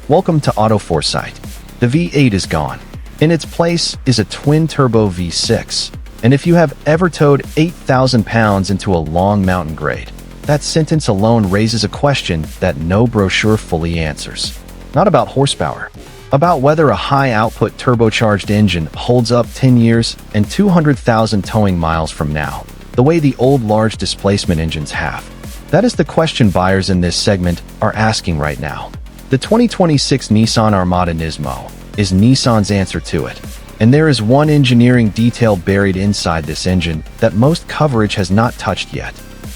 Welcome to Auto ForeSight. The V8 is gone. In its place is a twin-turbo V6. And if you have ever towed 8,000 pounds into a long mountain grade, that sentence alone raises a question that no brochure fully answers. Not about horsepower, about whether a high-output turbocharged engine holds up 10 years and 200,000 towing miles from now, the way the old large displacement engines have. That is the question buyers in this segment are asking right now. The 2026 Nissan Armada NISMO is Nissan's answer to it. And there is one engineering detail buried inside this engine that most coverage has not touched yet.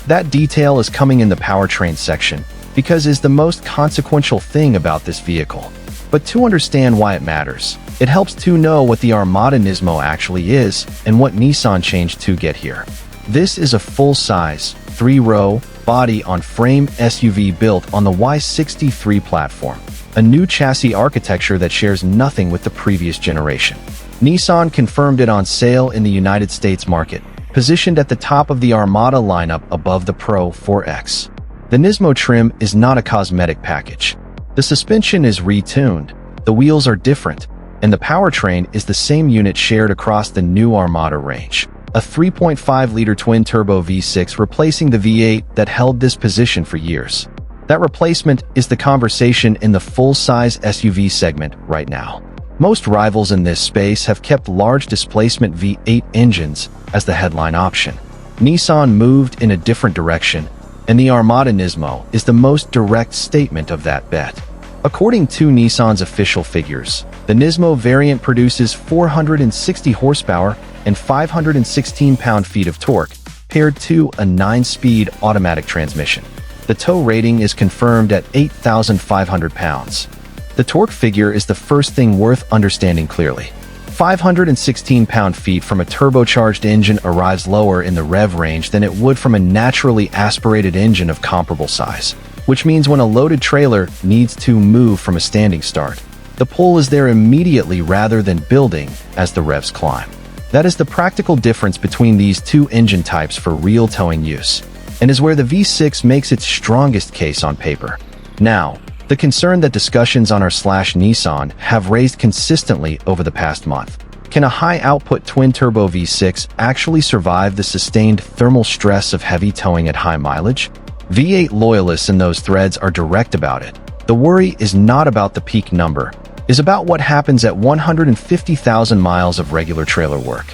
That detail is coming in the powertrain section because it's the most consequential thing about this vehicle. But to understand why it matters, it helps to know what the Armada NISMO actually is and what Nissan changed to get here. This is a full-size, 3-row, body-on-frame SUV built on the Y63 platform, a new chassis architecture that shares nothing with the previous generation. Nissan confirmed it on sale in the United States market, positioned at the top of the Armada lineup above the Pro 4X. The NISMO trim is not a cosmetic package. The suspension is retuned, the wheels are different, and the powertrain is the same unit shared across the new Armada range. A 3.5-liter twin-turbo V6 replacing the V8 that held this position for years. That replacement is the conversation in the full-size SUV segment right now. Most rivals in this space have kept large displacement V8 engines as the headline option. Nissan moved in a different direction, and the Armada NISMO is the most direct statement of that bet. According to Nissan's official figures, the NISMO variant produces 460 horsepower and 516 pound-feet of torque, paired to a 9-speed automatic transmission. The tow rating is confirmed at 8,500 pounds. The torque figure is the first thing worth understanding clearly. 516 pound-feet from a turbocharged engine arrives lower in the rev range than it would from a naturally aspirated engine of comparable size, which means when a loaded trailer needs to move from a standing start, the pull is there immediately rather than building as the revs climb. That is the practical difference between these two engine types for real towing use, and is where the V6 makes its strongest case on paper. Now, the concern that discussions on r/Nissan have raised consistently over the past month. Can a high-output twin-turbo V6 actually survive the sustained thermal stress of heavy towing at high mileage? V8 loyalists in those threads are direct about it. The worry is not about the peak number, is about what happens at 150,000 miles of regular trailer work.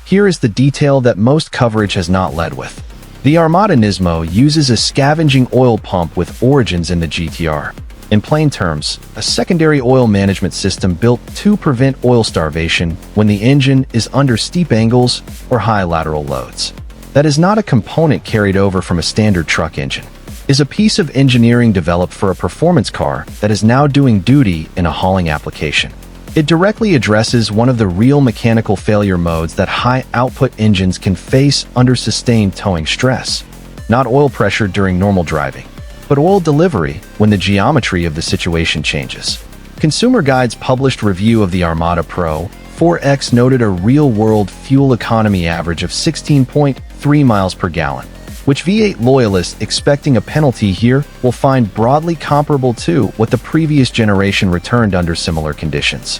Here is the detail that most coverage has not led with. The Armada NISMO uses a scavenging oil pump with origins in the GTR. In plain terms, a secondary oil management system built to prevent oil starvation when the engine is under steep angles or high lateral loads. That is not a component carried over from a standard truck engine. Is a piece of engineering developed for a performance car that is now doing duty in a hauling application. It directly addresses one of the real mechanical failure modes that high-output engines can face under sustained towing stress. Not oil pressure during normal driving, but oil delivery when the geometry of the situation changes. Consumer Guide's published review of the Armada Pro 4X noted a real-world fuel economy average of 16.3 miles per gallon, which V8 loyalists expecting a penalty here will find broadly comparable to what the previous generation returned under similar conditions.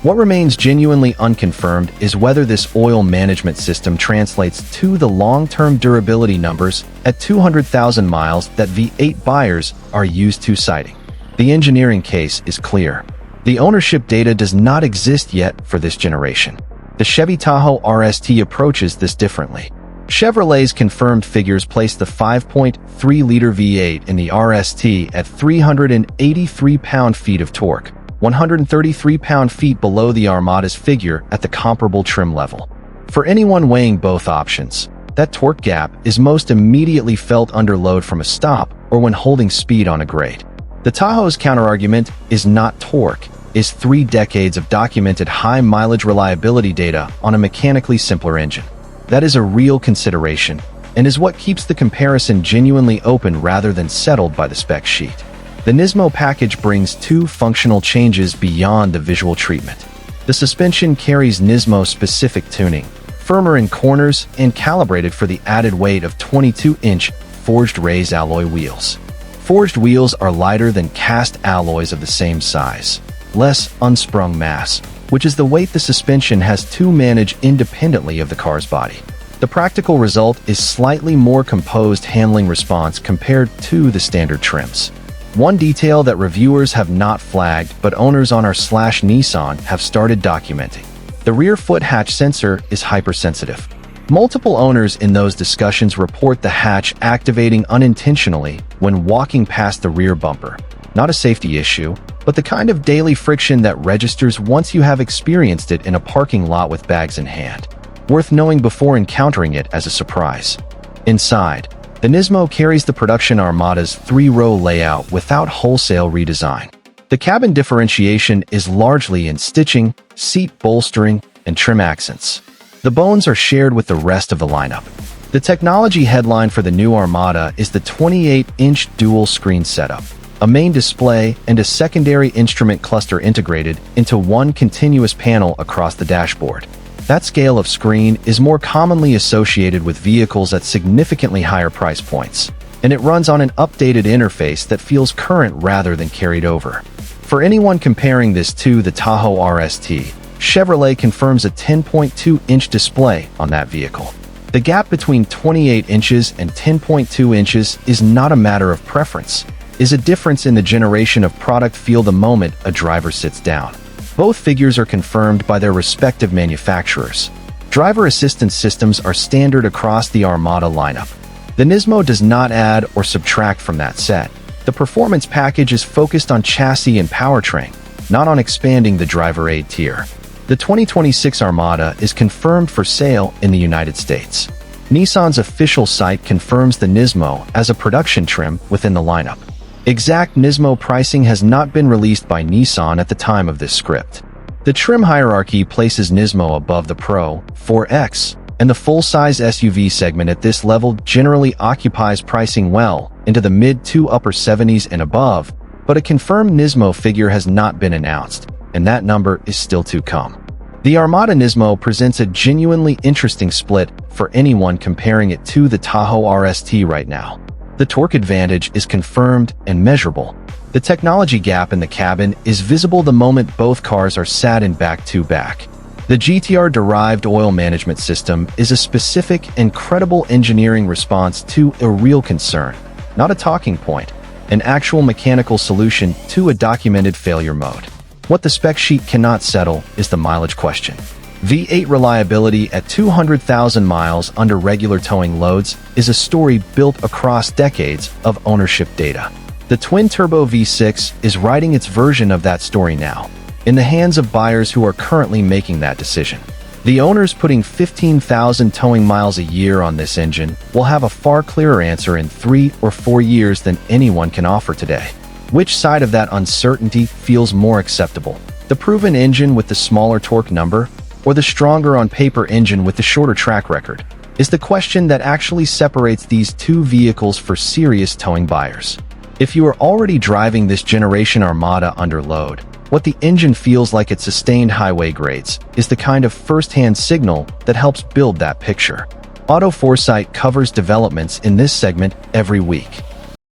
What remains genuinely unconfirmed is whether this oil management system translates to the long-term durability numbers at 200,000 miles that V8 buyers are used to citing. The engineering case is clear. The ownership data does not exist yet for this generation. The Chevy Tahoe RST approaches this differently. Chevrolet's confirmed figures place the 5.3-liter V8 in the RST at 383 pound-feet of torque, 133 pound-feet below the Armada's figure at the comparable trim level. For anyone weighing both options, that torque gap is most immediately felt under load from a stop or when holding speed on a grade. The Tahoe's counterargument is not torque, is 3 decades of documented high-mileage reliability data on a mechanically simpler engine. That is a real consideration, and is what keeps the comparison genuinely open rather than settled by the spec sheet. The NISMO package brings 2 functional changes beyond the visual treatment. The suspension carries NISMO-specific tuning, firmer in corners and calibrated for the added weight of 22-inch forged raised alloy wheels. Forged wheels are lighter than cast alloys of the same size. Less unsprung mass, which is the weight the suspension has to manage independently of the car's body. The practical result is slightly more composed handling response compared to the standard trims. One detail that reviewers have not flagged but owners on r/Nissan have started documenting. The rear foot hatch sensor is hypersensitive. Multiple owners in those discussions report the hatch activating unintentionally when walking past the rear bumper. Not a safety issue, but the kind of daily friction that registers once you have experienced it in a parking lot with bags in hand. Worth knowing before encountering it as a surprise. Inside, the NISMO carries the production Armada's 3-row layout without wholesale redesign. The cabin differentiation is largely in stitching, seat bolstering, and trim accents. The bones are shared with the rest of the lineup. The technology headline for the new Armada is the 28-inch dual-screen setup, a main display and a secondary instrument cluster integrated into one continuous panel across the dashboard. That scale of screen is more commonly associated with vehicles at significantly higher price points, and it runs on an updated interface that feels current rather than carried over. For anyone comparing this to the Tahoe RST, Chevrolet confirms a 10.2-inch display on that vehicle. The gap between 28 inches and 10.2 inches is not a matter of preference, is a difference in the generation of product feel the moment a driver sits down. Both figures are confirmed by their respective manufacturers. Driver assistance systems are standard across the Armada lineup. The NISMO does not add or subtract from that set. The performance package is focused on chassis and powertrain, not on expanding the driver aid tier. The 2026 Armada is confirmed for sale in the United States. Nissan's official site confirms the NISMO as a production trim within the lineup. Exact NISMO pricing has not been released by Nissan at the time of this script. The trim hierarchy places NISMO above the Pro, 4X, and the full-size SUV segment at this level generally occupies pricing well into the mid to upper 70s and above, but a confirmed NISMO figure has not been announced, and that number is still to come. The Armada NISMO presents a genuinely interesting split for anyone comparing it to the Tahoe RST right now. The torque advantage is confirmed and measurable. The technology gap in the cabin is visible the moment both cars are sat in back-to-back. The GTR-derived oil management system is a specific and credible engineering response to a real concern, not a talking point, an actual mechanical solution to a documented failure mode. What the spec sheet cannot settle is the mileage question. V8 reliability at 200,000 miles under regular towing loads is a story built across decades of ownership data. The twin-turbo V6 is writing its version of that story now, in the hands of buyers who are currently making that decision. The owners putting 15,000 towing miles a year on this engine will have a far clearer answer in 3 or 4 years than anyone can offer today. Which side of that uncertainty feels more acceptable? The proven engine with the smaller torque number, or the stronger on paper engine with the shorter track record, is the question that actually separates these two vehicles for serious towing buyers. If you are already driving this generation Armada under load, what the engine feels like at sustained highway grades is the kind of first-hand signal that helps build that picture. ForeSight covers developments in this segment every week.